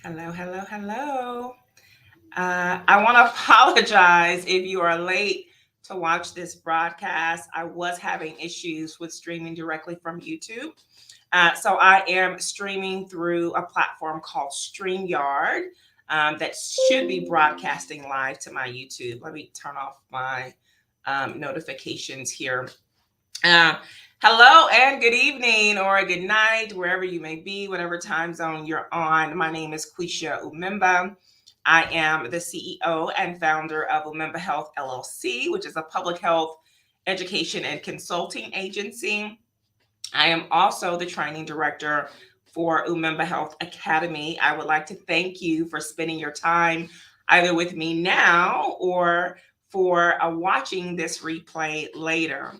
Hello, hello, hello. I want to apologize if you are late to watch this broadcast. I was having issues with streaming directly from YouTube. So I am streaming through a platform called StreamYard that should be broadcasting live to my YouTube. Let me turn off my notifications here. Uh, Hello and good evening or good night, wherever you may be, whatever time zone you're on. My name is Quisha Umemba. I am the CEO and founder of Umemba Health LLC, which is a public health education and consulting agency. I am also the training director for Umemba Health Academy. I would like to thank you for spending your time either with me now or for watching this replay later.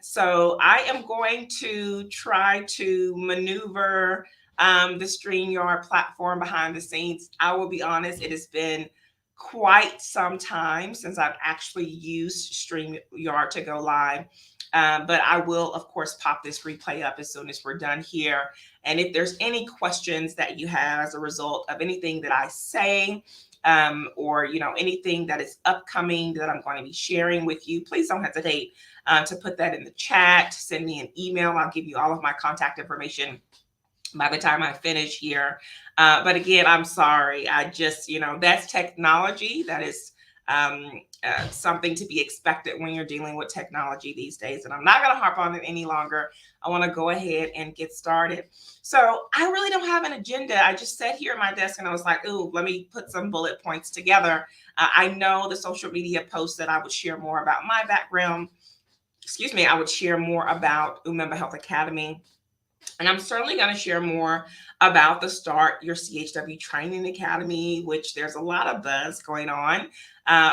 So I am going to try to maneuver the StreamYard platform behind the scenes. I will be honest, it has been quite some time since I've actually used StreamYard to go live. But I will, of course, pop this replay up as soon as we're done here. And if there's any questions that you have as a result of anything that I say, or anything that is upcoming that I'm going to be sharing with you, please don't hesitate to put that in the chat. Send me an email. I'll give you all of my contact information by the time I finish here. But again, I'm sorry. I just, that's technology. That is something to be expected when you're dealing with technology these days. And I'm not going to harp on it any longer. I want to go ahead and get started. So I really don't have an agenda. I just sat here at my desk and I was like, ooh, let me put some bullet points together. I know the social media posts that I would share more about my background. Excuse me, I would share more about Umemba Health Academy. And I'm certainly going to share more about the Start Your CHW Training Academy, which there's a lot of buzz going on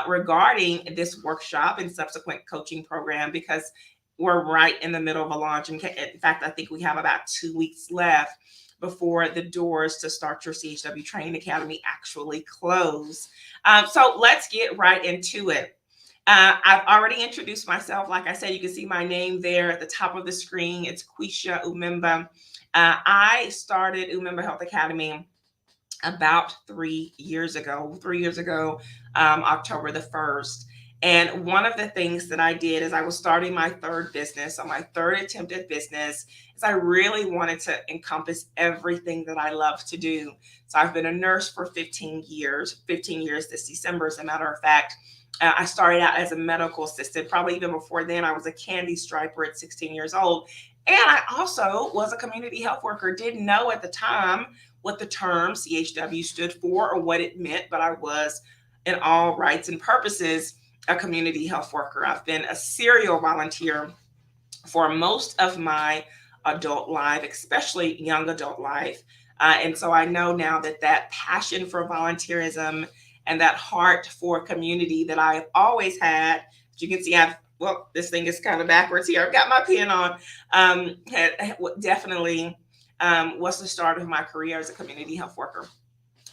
regarding this workshop and subsequent coaching program because we're right in the middle of a launch. In fact, I think we have about 2 weeks left before the doors to Start Your CHW Training Academy actually close. So let's get right into it. I've already introduced myself. Like I said, you can see my name there at the top of the screen. It's Quisha Umemba. I started Umemba Health Academy about 3 years ago, October the 1st. And one of the things that I did is I was starting my third business, on my third attempt at business, is I really wanted to encompass everything that I love to do. So I've been a nurse for 15 years this December, as a matter of fact. I started out as a medical assistant. Probably even before then, I was a candy striper at 16 years old. And I also was a community health worker. Didn't know at the time what the term CHW stood for or what it meant, but I was, in all rights and purposes, a community health worker. I've been a serial volunteer for most of my adult life, especially young adult life. And so I know now that passion for volunteerism and that heart for community that I have always had. As you can see, this thing is kind of backwards here. I've got my pen on. Definitely was the start of my career as a community health worker.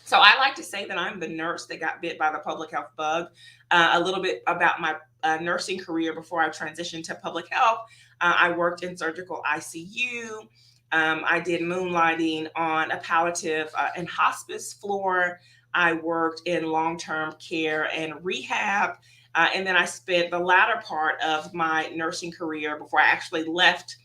So I like to say that I'm the nurse that got bit by the public health bug. A little bit about my nursing career before I transitioned to public health. I worked in surgical ICU. I did moonlighting on a palliative and hospice floor. I worked in long-term care and rehab. And then I spent the latter part of my nursing career before I actually left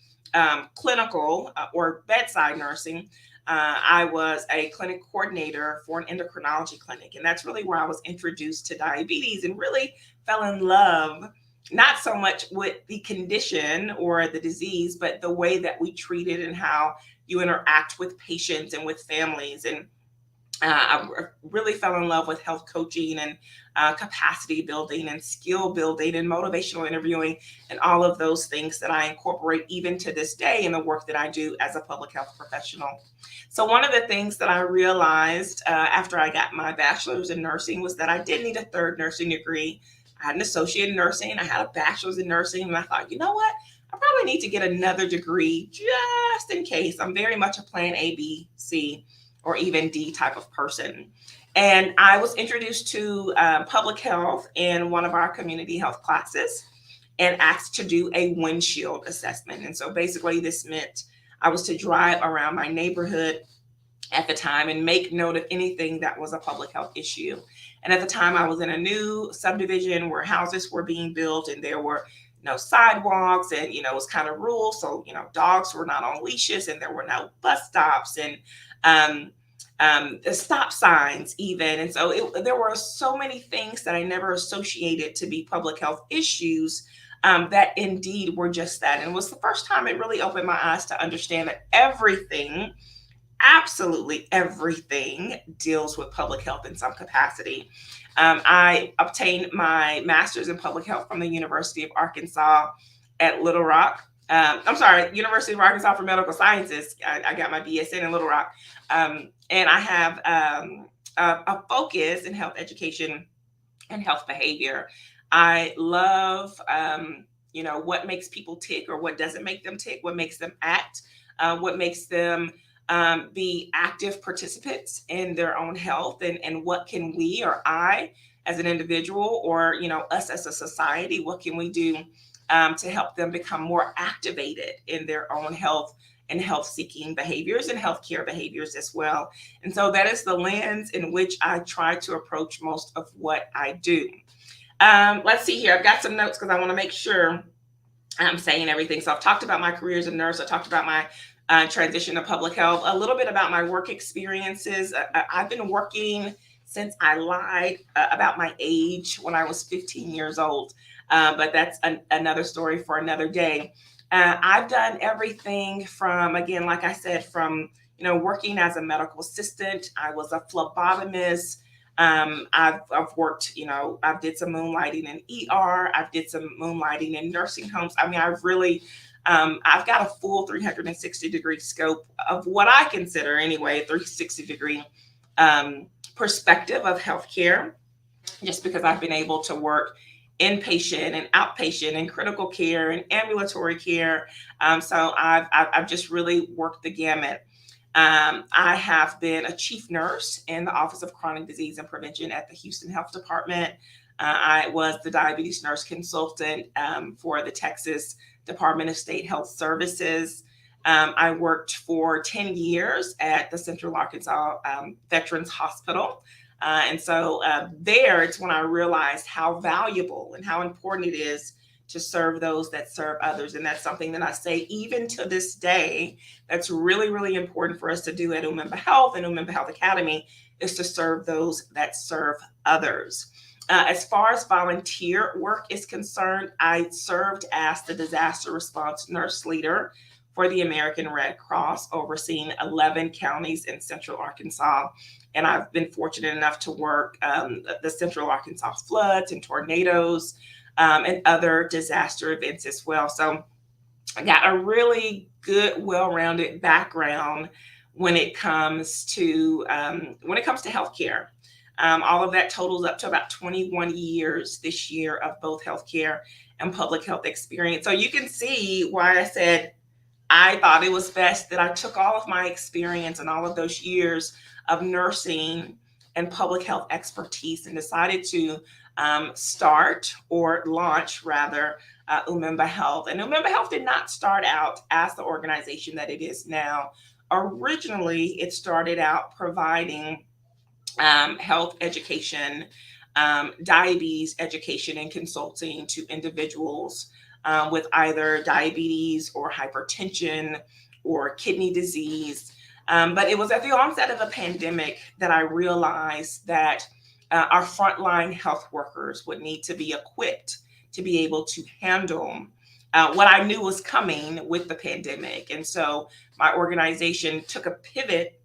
clinical or bedside nursing. I was a clinic coordinator for an endocrinology clinic. And that's really where I was introduced to diabetes and really fell in love, not so much with the condition or the disease, but the way that we treat it and how you interact with patients and with families. And I really fell in love with health coaching and capacity building and skill building and motivational interviewing and all of those things that I incorporate even to this day in the work that I do as a public health professional. So one of the things that I realized after I got my bachelor's in nursing was that I did need a third nursing degree. I had an associate in nursing, I had a bachelor's in nursing, and I thought, you know what? I probably need to get another degree just in case. I'm very much a plan A, B, C, or even D type of person. And I was introduced to public health in one of our community health classes and asked to do a windshield assessment. And so basically, this meant I was to drive around my neighborhood at the time and make note of anything that was a public health issue. And at the time, I was in a new subdivision where houses were being built and there were no sidewalks, and it was kind of rural, so dogs were not on leashes and there were no bus stops and the stop signs even. And so there were so many things that I never associated to be public health issues, that indeed were just that. And it was the first time it really opened my eyes to understand that everything, absolutely everything, deals with public health in some capacity. I obtained my master's in public health from the University of Arkansas at Little Rock. I'm sorry, University of Arkansas for Medical Sciences. I got my BSN in Little Rock. And I have a focus in health education and health behavior. I love, what makes people tick or what doesn't make them tick, what makes them act, what makes them be active participants in their own health, and what can we, or I as an individual, or us as a society, what can we do to help them become more activated in their own health and health seeking behaviors and healthcare behaviors as well. And so that is the lens in which I try to approach most of what I do. Let's see here. I've got some notes because I want to make sure I'm saying everything. So I've talked about my career as a nurse. I talked about my transition to public health, a little bit about my work experiences. I've been working since I lied about my age when I was 15 years old. But that's another story for another day. I've done everything from, again, like I said, from, working as a medical assistant. I was a phlebotomist. I've worked, I did some moonlighting in ER. I've did some moonlighting in nursing homes. I mean, I've got a full 360-degree scope of what I consider, anyway, a 360-degree perspective of healthcare, just because I've been able to work inpatient and outpatient and critical care and ambulatory care. So I've just really worked the gamut. I have been a chief nurse in the Office of Chronic Disease and Prevention at the Houston Health Department. I was the diabetes nurse consultant for the Texas Department of State Health Services. I worked for 10 years at the Central Arkansas Veterans Hospital. And so there, it's when I realized how valuable and how important it is to serve those that serve others. And that's something that I say, even to this day, that's really, really important for us to do at Umemba Health and Umemba Health Academy, is to serve those that serve others. As far as volunteer work is concerned, I served as the disaster response nurse leader for the American Red Cross, overseeing 11 counties in Central Arkansas. And I've been fortunate enough to work the Central Arkansas floods and tornadoes and other disaster events as well. So I got a really good, well-rounded background when it comes to healthcare. All of that totals up to about 21 years this year of both healthcare and public health experience. So you can see why I said I thought it was best that I took all of my experience and all of those years of nursing and public health expertise and decided to start, or launch rather, Umemba Health. And Umemba Health did not start out as the organization that it is now. Originally, it started out providing health education, diabetes education and consulting to individuals with either diabetes or hypertension or kidney disease. But it was at the onset of the pandemic that I realized that our frontline health workers would need to be equipped to be able to handle what I knew was coming with the pandemic. And so my organization took a pivot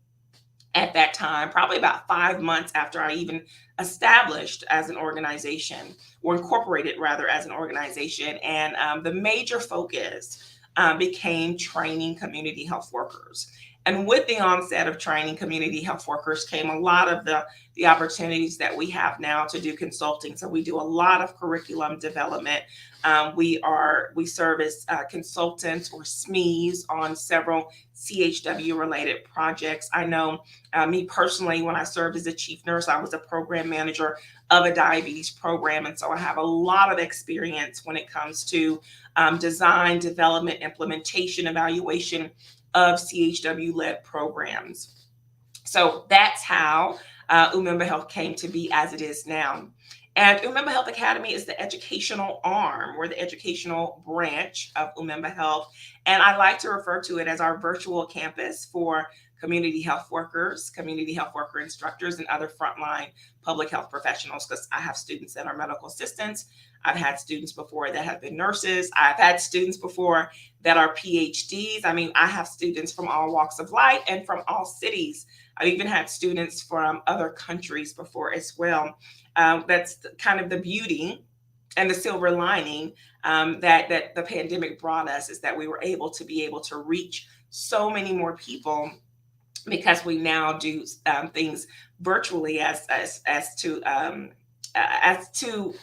at that time, probably about 5 months after I even established as an organization, or incorporated rather as an organization. And the major focus became training community health workers. And with the onset of training community health workers came a lot of the opportunities that we have now to do consulting. So we do a lot of curriculum development. We serve as consultants or SMEs on several CHW related projects. I know me personally, when I served as a chief nurse, I was a program manager of a diabetes program. And so I have a lot of experience when it comes to design, development, implementation, evaluation of CHW-led programs. So that's how Umemba Health came to be as it is now. And Umemba Health Academy is the educational arm or the educational branch of Umemba Health. And I like to refer to it as our virtual campus for community health workers, community health worker instructors, and other frontline public health professionals, because I have students that are medical assistants. I've had students before that have been nurses. I've had students before that are PhDs. I mean, I have students from all walks of life and from all cities. I've even had students from other countries before as well. That's kind of the beauty and the silver lining that the pandemic brought us, is that we were able to reach so many more people, because we now do things virtually as to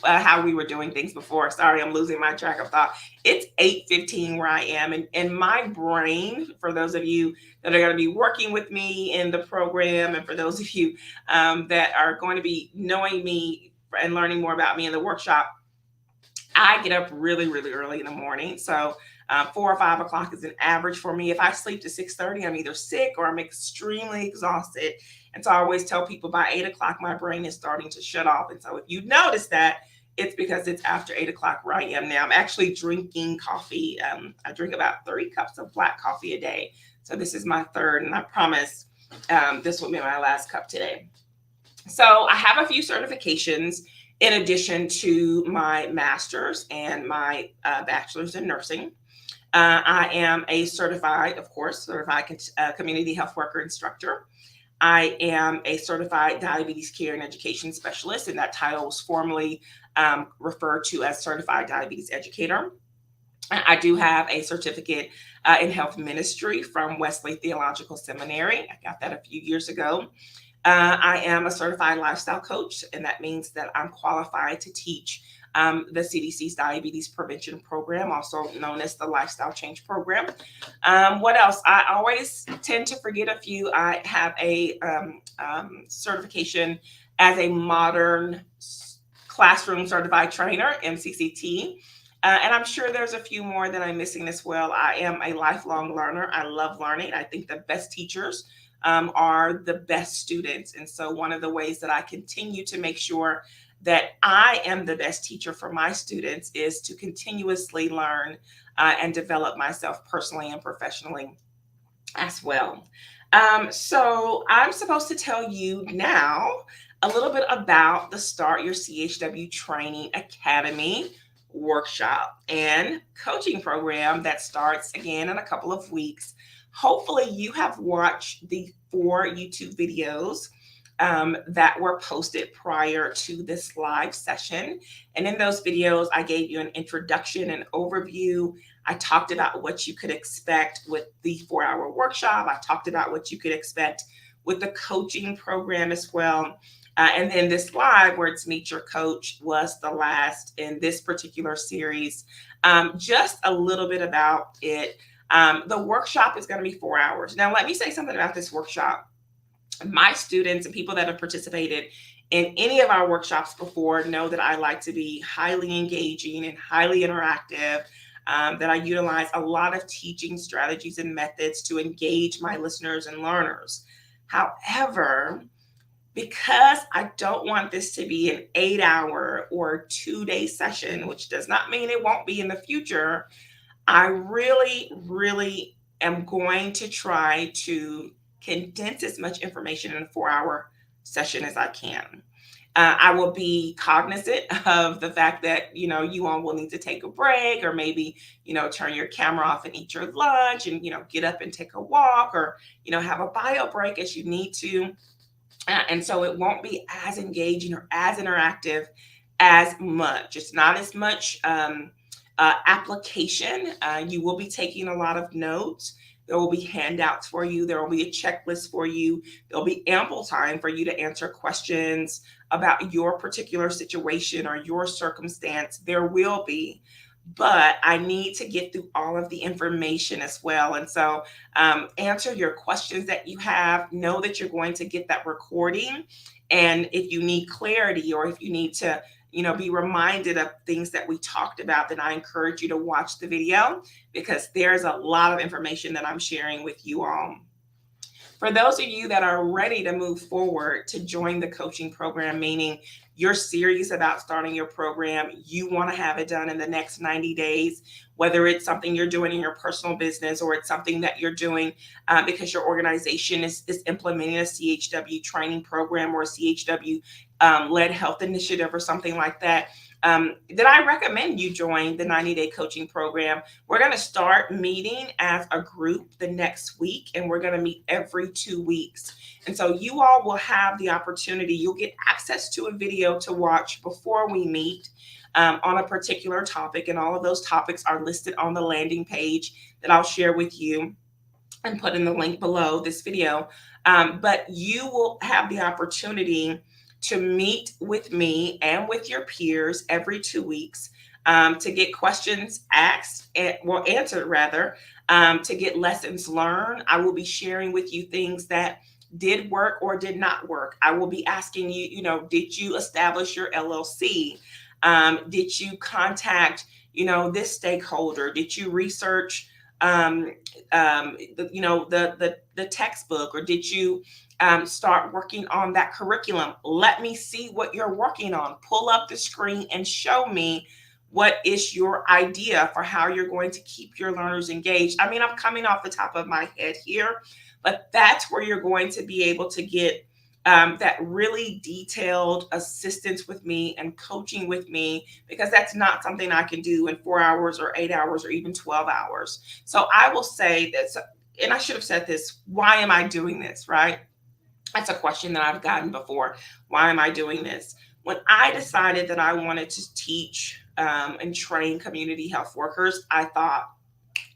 how we were doing things before. Sorry, I'm losing my track of thought. It's 8:15 where I am, and my brain, for those of you that are going to be working with me in the program, and for those of you that are going to be knowing me and learning more about me in the workshop, I get up really, really early in the morning. So 4 or 5 o'clock is an average for me. If I sleep to 6:30, I'm either sick or I'm extremely exhausted. And so I always tell people by 8 o'clock, my brain is starting to shut off. And so if you notice that, it's because it's after 8 o'clock where I am now. I'm actually drinking coffee. I drink about 3 cups of black coffee a day. So this is my third, and I promise this will be my last cup today. So I have a few certifications in addition to my master's and my bachelor's in nursing. I am a certified, of course, community health worker instructor. I am a certified diabetes care and education specialist, and that title was formerly referred to as certified diabetes educator. I do have a certificate in health ministry from Wesley Theological Seminary. I got that a few years ago. I am a certified lifestyle coach, and that means that I'm qualified to teach the CDC's diabetes prevention program, also known as the lifestyle change program. What else? I always tend to forget a few. I have a certification as a modern classroom certified trainer, MCCT. And I'm sure there's a few more that I'm missing as well. I am a lifelong learner. I love learning. I think the best teachers are the best students. And so one of the ways that I continue to make sure that I am the best teacher for my students is to continuously learn and develop myself personally and professionally as well. So I'm supposed to tell you now a little bit about the Start Your CHW Training Academy workshop and coaching program that starts again in a couple of weeks. Hopefully you have watched the 4 YouTube videos that were posted prior to this live session. And in those videos, I gave you an introduction and overview. I talked about what you could expect with the 4-hour workshop. I talked about what you could expect with the coaching program as well. And then this live, where it's Meet Your Coach, was the last in this particular series. Just a little bit about it. The workshop is going to be 4 hours. Now, let me say something about this workshop. My students and people that have participated in any of our workshops before know that I like to be highly engaging and highly interactive, that I utilize a lot of teaching strategies and methods to engage my listeners and learners. However, because I don't want this to be an 8-hour or 2-day session, which does not mean it won't be in the future, I really, really am going to try to condense as much information in a 4-hour session as I can. I will be cognizant of the fact that, you all will need to take a break, or maybe, turn your camera off and eat your lunch, and, get up and take a walk, or, have a bio break as you need to. And so it won't be as engaging or as interactive as much. It's not as much application. You will be taking a lot of notes. There will be handouts for you. There will be a checklist for you. There'll be ample time for you to answer questions about your particular situation or your circumstance. There will be, but I need to get through all of the information as well. And so answer your questions that you have. Know that you're going to get that recording. And if you need clarity, or if you need to be reminded of things that we talked about, then I encourage you to watch the video, because there's a lot of information that I'm sharing with you all. For those of you that are ready to move forward to join the coaching program, meaning you're serious about starting your program, you want to have it done in the next 90 days, whether it's something you're doing in your personal business or it's something that you're doing because your organization is implementing a CHW training program or a CHW led health initiative or something like that, then I recommend you join the 90-day coaching program. We're going to start meeting as a group the next week, and we're going to meet every 2 weeks. And so you all will have the opportunity, you'll get access to a video to watch before we meet on a particular topic. And all of those topics are listed on the landing page that I'll share with you and put in the link below this video. But you will have the opportunity to meet with me and with your peers every 2 weeks to get questions asked, well, answered rather, to get lessons learned. I will be sharing with you things that did work or did not work. I will be asking you, did you establish your LLC? Did you contact, this stakeholder? Did you research, the textbook, or did you start working on that curriculum? Let me see what you're working on. Pull up the screen and show me what is your idea for how you're going to keep your learners engaged. I mean, I'm coming off the top of my head here, but that's where you're going to be able to get that really detailed assistance with me and coaching with me, because that's not something I can do in 4 hours or 8 hours or even 12 hours. So I will say that, and I should have said this, why am I doing this, right? That's a question that I've gotten before. Why am I doing this? When I decided that I wanted to teach and train community health workers, I thought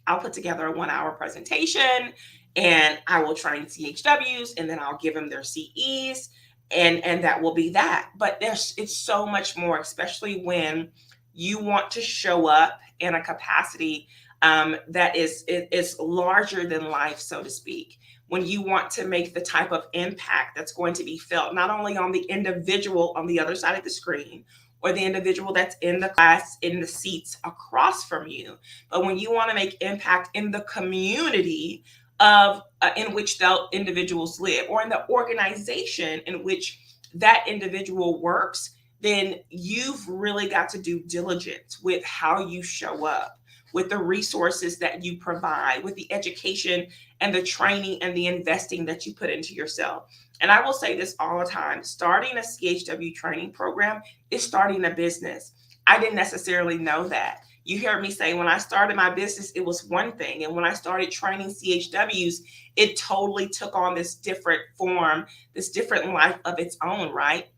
I'll put together a 1-hour presentation and I will train CHWs and then I'll give them their CEs and that will be that. But it's so much more, especially when you want to show up in a capacity that is larger than life, so to speak. When you want to make the type of impact that's going to be felt not only on the individual on the other side of the screen or the individual that's in the class in the seats across from you, but when you want to make impact in the community of in which the individuals live or in the organization in which that individual works, then you've really got to do diligence with how you show up, with the resources that you provide, with the education and the training and the investing that you put into yourself. And I will say this all the time, starting a CHW training program is starting a business. I didn't necessarily know that. You heard me say when I started my business, it was one thing. And when I started training CHWs, it totally took on this different form, this different life of its own, right?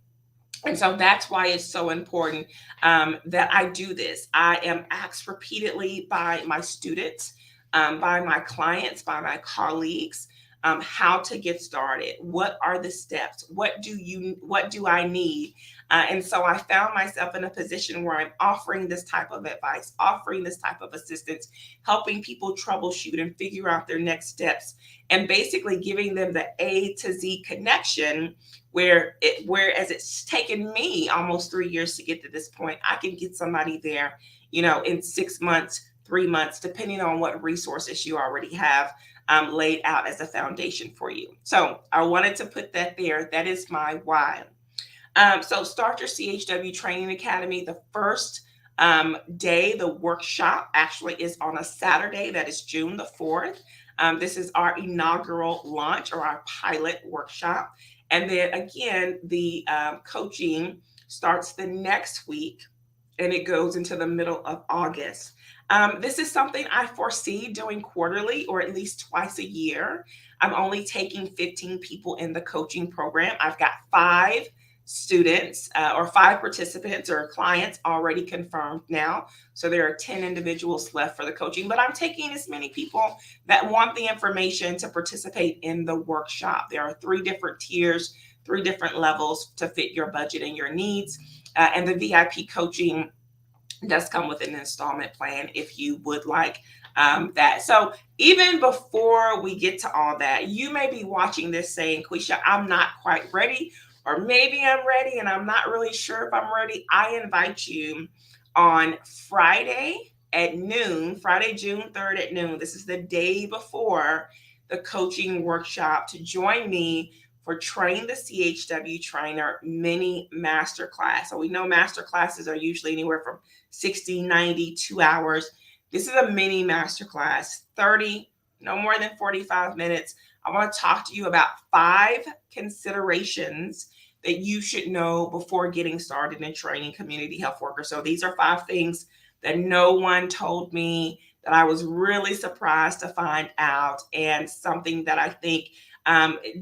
And so that's why it's so important that I do this. I am asked repeatedly by my students, by my clients, by my colleagues, how to get started. What are the steps? What do I need? And so I found myself in a position where I'm offering this type of advice, offering this type of assistance, helping people troubleshoot and figure out their next steps, and basically giving them the A to Z connection whereas it's taken me almost 3 years to get to this point, I can get somebody there, in 6 months, 3 months, depending on what resources you already have laid out as a foundation for you. So I wanted to put that there. That is my why. So start your CHW Training Academy. The first day, the workshop actually is on a Saturday. That is June the 4th. This is our inaugural launch or our pilot workshop. And then again, the coaching starts the next week and it goes into the middle of August. This is something I foresee doing quarterly or at least twice a year. I'm only taking 15 people in the coaching program. I've got 5 students or 5 participants or clients already confirmed now. So there are 10 individuals left for the coaching, but I'm taking as many people that want the information to participate in the workshop. There are 3 different tiers, 3 different levels to fit your budget and your needs. And the VIP coaching does come with an installment plan if you would like that. So even before we get to all that, you may be watching this saying, Quisha, I'm not quite ready. Or maybe I'm ready and I'm not really sure if I'm ready. I invite you on Friday at noon, Friday, June 3rd at noon. This is the day before the coaching workshop to join me for Train the CHW Trainer mini masterclass. So we know master classes are usually anywhere from 60, 90, 2 hours. This is a mini masterclass, 30, no more than 45 minutes. I want to talk to you about 5 considerations that you should know before getting started in training community health workers. So these are 5 things that no one told me, that I was really surprised to find out, and something that I think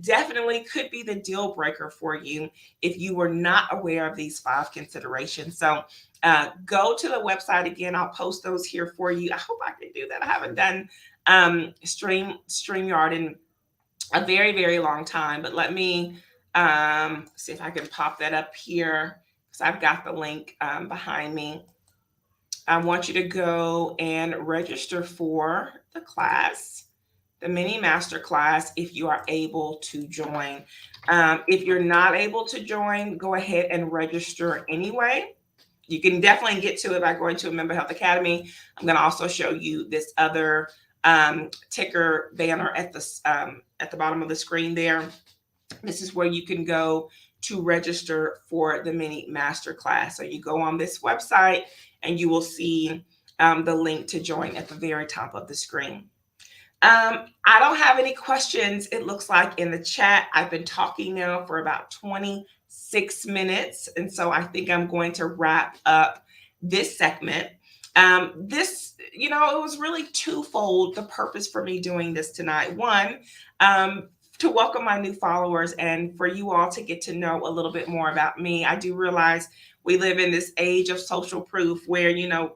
definitely could be the deal breaker for you if you were not aware of these 5 considerations. So go to the website again. I'll post those here for you. I hope I can do that. I haven't done StreamYard in a very, very long time, but let me see if I can pop that up here, because I've got the link behind me. I want you to go and register for the class, the mini master class, if you are able to join. If you're not able to join, go ahead and register anyway. You can definitely get to it by going to Umemba Health Academy. I'm going to also show you this other ticker banner at the bottom of the screen there. This is where you can go to register for the mini master class. So you go on this website and you will see the link to join at the very top of the screen. I don't have any questions, it looks like, in the chat. I've been talking now for about 26 minutes, and so I think I'm going to wrap up this segment. This, it was really twofold, the purpose for me doing this tonight. One, to welcome my new followers and for you all to get to know a little bit more about me. I do realize we live in this age of social proof where,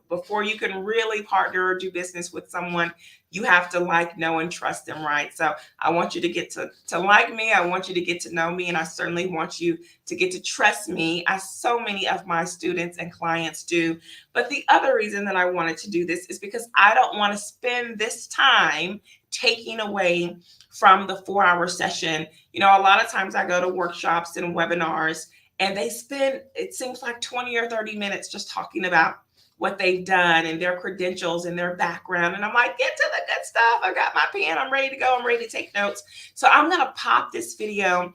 before you can really partner or do business with someone, you have to like, know, and trust them, right? So I want you to get to like me. I want you to get to know me. And I certainly want you to get to trust me, as so many of my students and clients do. But the other reason that I wanted to do this is because I don't want to spend this time taking away from the 4-hour session. A lot of times I go to workshops and webinars, and they spend, it seems like, 20 or 30 minutes just talking about what they've done and their credentials and their background. And I'm like, get to the good stuff. I've got my pen. I'm ready to go. I'm ready to take notes. So I'm going to pop this video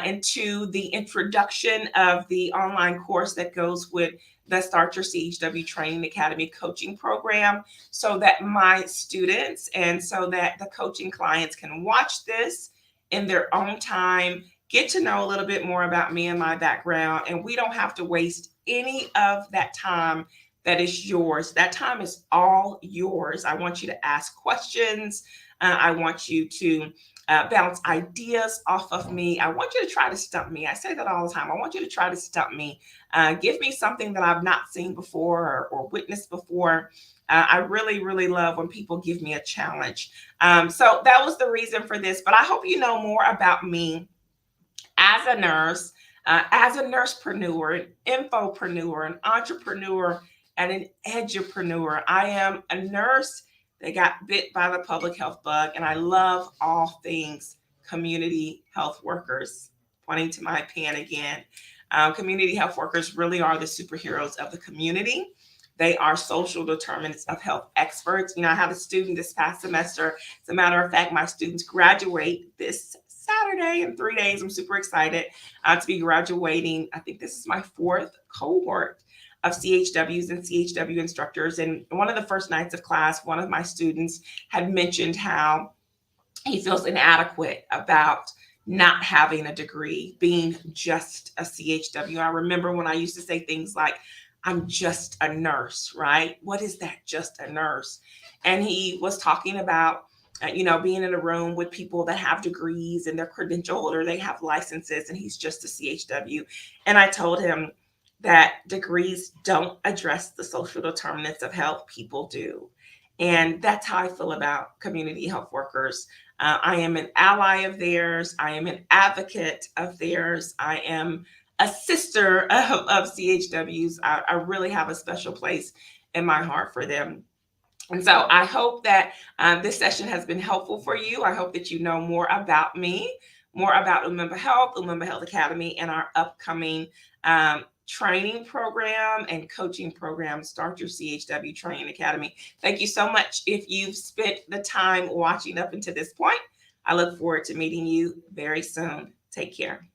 into the introduction of the online course that goes with the Start Your CHW Training Academy coaching program, so that my students and so that the coaching clients can watch this in their own time, get to know a little bit more about me and my background, and we don't have to waste any of that time that is yours. That time is all yours. I want you to ask questions. I want you to bounce ideas off of me. I want you to try to stump me. I say that all the time. I want you to try to stump me. Give me something that I've not seen before or witnessed before. I really, really love when people give me a challenge. So that was the reason for this. But I hope you know more about me as a nurse, as a nursepreneur, an infopreneur, an entrepreneur, and an edupreneur. I am a nurse that got bit by the public health bug, and I love all things community health workers. Pointing to my pen again. Community health workers really are the superheroes of the community. They are social determinants of health experts. I had a student this past semester. As a matter of fact, my students graduate this Saturday in 3 days. I'm super excited to be graduating. I think this is my 4th cohort of CHWs and CHW instructors. And one of the first nights of class, one of my students had mentioned how he feels inadequate about not having a degree, being just a CHW. I remember when I used to say things like, I'm just a nurse, right? What is that, just a nurse? And he was talking about, being in a room with people that have degrees and they're credentialed or they have licenses, and he's just a CHW. And I told him that degrees don't address the social determinants of health. People do. And that's how I feel about community health workers. I am an ally of theirs. I am an advocate of theirs. I am a sister of CHWs. I really have a special place in my heart for them. And so I hope that this session has been helpful for you. I hope that you know more about me, more about Umemba Health, Umemba Health Academy, and our upcoming training program and coaching program, Start Your CHW Training Academy. Thank you so much if you've spent the time watching up until this point. I look forward to meeting you very soon. Take care.